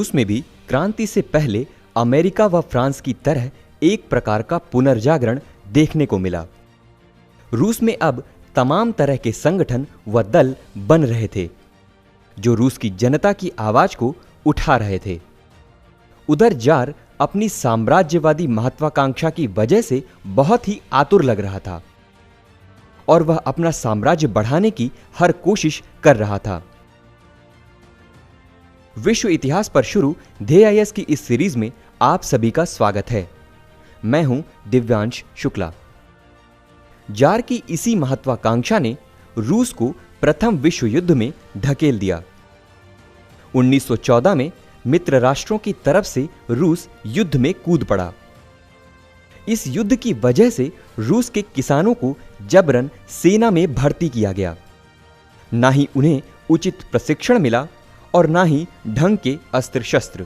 रूस में भी क्रांति से पहले अमेरिका व फ्रांस की तरह एक प्रकार का पुनर्जागरण देखने को मिला। रूस में अब तमाम तरह के संगठन व दल बन रहे थे जो रूस की जनता की आवाज को उठा रहे थे। उधर जार अपनी साम्राज्यवादी महत्वाकांक्षा की वजह से बहुत ही आतुर लग रहा था और वह अपना साम्राज्य बढ़ाने की हर कोशिश कर रहा था। विश्व इतिहास पर शुरू DAIS की इस सीरीज में आप सभी का स्वागत है। मैं हूं दिव्यांश शुक्ला। जार की इसी महत्वाकांक्षा ने रूस को प्रथम विश्व युद्ध में धकेल दिया। 1914 में मित्र राष्ट्रों की तरफ से रूस युद्ध में कूद पड़ा। इस युद्ध की वजह से रूस के किसानों को जबरन सेना में भर्ती किया गया। ना ही उन्हें उचित प्रशिक्षण मिला और ना ही ढंग के अस्त्र शस्त्र।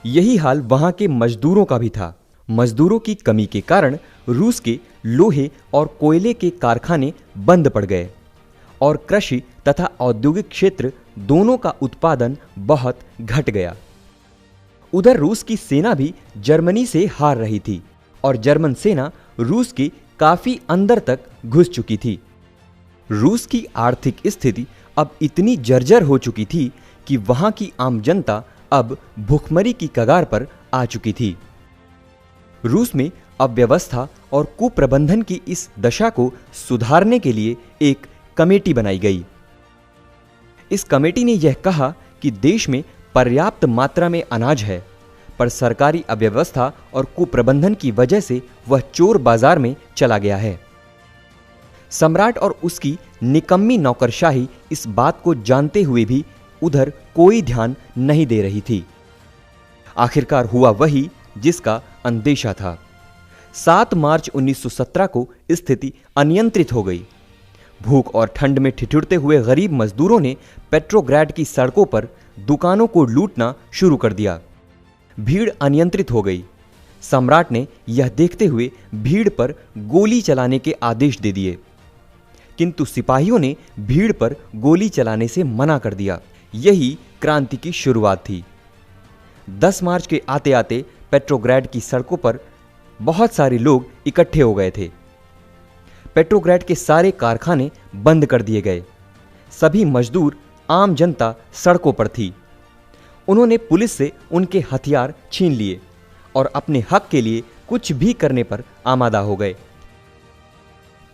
यही हाल वहां के मजदूरों का भी था। मजदूरों की कमी के कारण रूस के लोहे और कोयले के कारखाने बंद पड़ गए और कृषि तथा औद्योगिक क्षेत्र दोनों का उत्पादन बहुत घट गया। उधर रूस की सेना भी जर्मनी से हार रही थी और जर्मन सेना रूस के काफी अंदर तक घुस चुकी थी। रूस की आर्थिक स्थिति अब इतनी जर्जर हो चुकी थी कि वहां की आम जनता अब भूखमरी की कगार पर आ चुकी थी। रूस में अव्यवस्था और कुप्रबंधन की इस दशा को सुधारने के लिए एक कमेटी बनाई गई। इस कमेटी ने यह कहा कि देश में पर्याप्त मात्रा में अनाज है, पर सरकारी अव्यवस्था और कुप्रबंधन की वजह से वह चोर बाजार में चला गया है। सम्राट और उसकी निकम्मी नौकरशाही इस बात को जानते हुए भी उधर कोई ध्यान नहीं दे रही थी। आखिरकार हुआ वही जिसका अंदेशा था। 7 मार्च 1917 को स्थिति अनियंत्रित हो गई। भूख और ठंड में ठिठुरते हुए गरीब मजदूरों ने पेट्रोग्राड की सड़कों पर दुकानों को लूटना शुरू कर दिया। भीड़ अनियंत्रित हो गई। सम्राट ने यह देखते हुए भीड़ पर गोली चलाने के आदेश दे दिए, किंतु सिपाहियों ने भीड़ पर गोली चलाने से मना कर दिया। यही क्रांति की शुरुआत थी। 10 मार्च के आते आते पेट्रोग्राड की सड़कों पर बहुत सारे लोग इकट्ठे हो गए थे। पेट्रोग्राड के सारे कारखाने बंद कर दिए गए। सभी मजदूर, आम जनता सड़कों पर थी। उन्होंने पुलिस से उनके हथियार छीन लिए और अपने हक के लिए कुछ भी करने पर आमादा हो गए।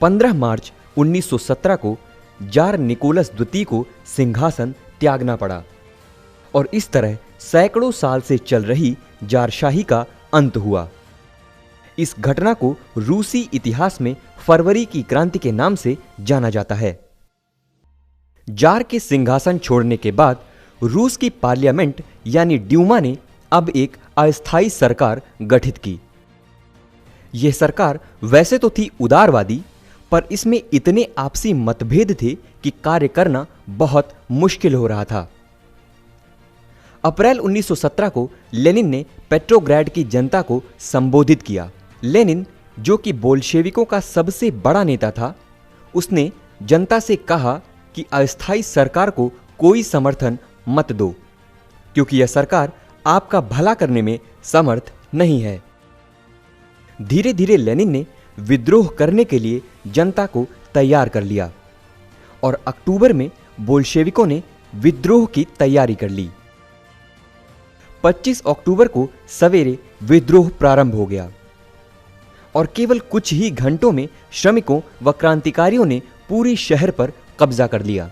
15 मार्च 1917 को जार निकोलस द्वितीय को सिंहासन त्यागना पड़ा और इस तरह सैकड़ों साल से चल रही जारशाही का अंत हुआ। इस घटना को रूसी इतिहास में फरवरी की क्रांति के नाम से जाना जाता है। जार के सिंहासन छोड़ने के बाद रूस की पार्लियामेंट यानी ड्यूमा ने अब एक अस्थायी सरकार गठित की। यह सरकार वैसे तो थी उदारवादी, पर इसमें इतने आपसी मतभेद थे कि कार्य करना बहुत मुश्किल हो रहा था। अप्रैल 1917 को लेनिन ने पेट्रोग्राड की जनता को संबोधित किया। लेनिन, जो कि बोल्शेविकों का सबसे बड़ा नेता था, उसने जनता से कहा कि अस्थायी सरकार को कोई समर्थन मत दो, क्योंकि यह सरकार आपका भला करने में समर्थ नहीं है। धीरे धीरे लेनिन ने विद्रोह करने के लिए जनता को तैयार कर लिया और अक्टूबर में बोल्शेविकों ने विद्रोह की तैयारी कर ली। 25 अक्टूबर को सवेरे विद्रोह प्रारंभ हो गया और केवल कुछ ही घंटों में श्रमिकों व क्रांतिकारियों ने पूरी शहर पर कब्जा कर लिया।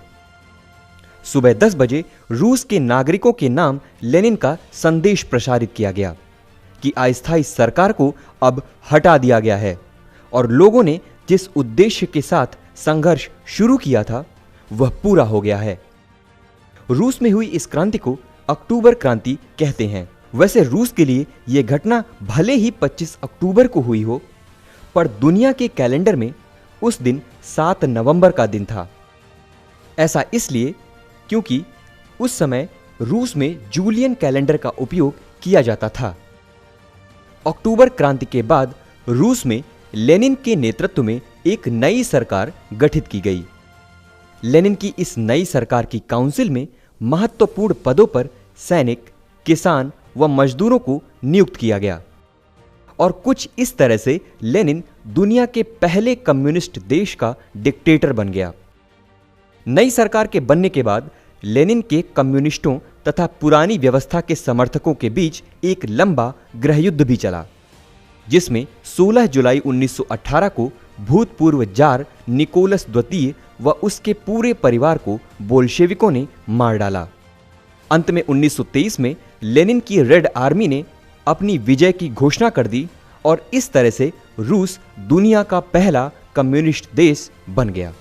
सुबह 10 बजे रूस के नागरिकों के नाम लेनिन का संदेश प्रसारित किया गया कि अस्थायी सरकार को अब हटा दिया गया है और लोगों ने जिस उद्देश्य के साथ संघर्ष शुरू किया था वह पूरा हो गया है। रूस में हुई इस क्रांति को अक्टूबर क्रांति कहते हैं। वैसे रूस के लिए यह घटना भले ही 25 अक्टूबर को हुई हो, पर दुनिया के कैलेंडर में उस दिन 7 नवंबर का दिन था। ऐसा इसलिए क्योंकि उस समय रूस में जूलियन कैलेंडर का उपयोग किया जाता था। अक्टूबर क्रांति के बाद रूस में लेनिन के नेतृत्व में एक नई सरकार गठित की गई। लेनिन की इस नई सरकार की काउंसिल में महत्वपूर्ण पदों पर सैनिक, किसान व मजदूरों को नियुक्त किया गया और कुछ इस तरह से लेनिन दुनिया के पहले कम्युनिस्ट देश का डिक्टेटर बन गया। नई सरकार के बनने के बाद लेनिन के कम्युनिस्टों तथा पुरानी व्यवस्था के समर्थकों के बीच एक लंबा गृहयुद्ध भी चला, जिसमें 16 जुलाई 1918 को भूतपूर्व जार निकोलस द्वितीय व उसके पूरे परिवार को बोल्शेविकों ने मार डाला। अंत में 1923 में लेनिन की रेड आर्मी ने अपनी विजय की घोषणा कर दी और इस तरह से रूस दुनिया का पहला कम्युनिस्ट देश बन गया।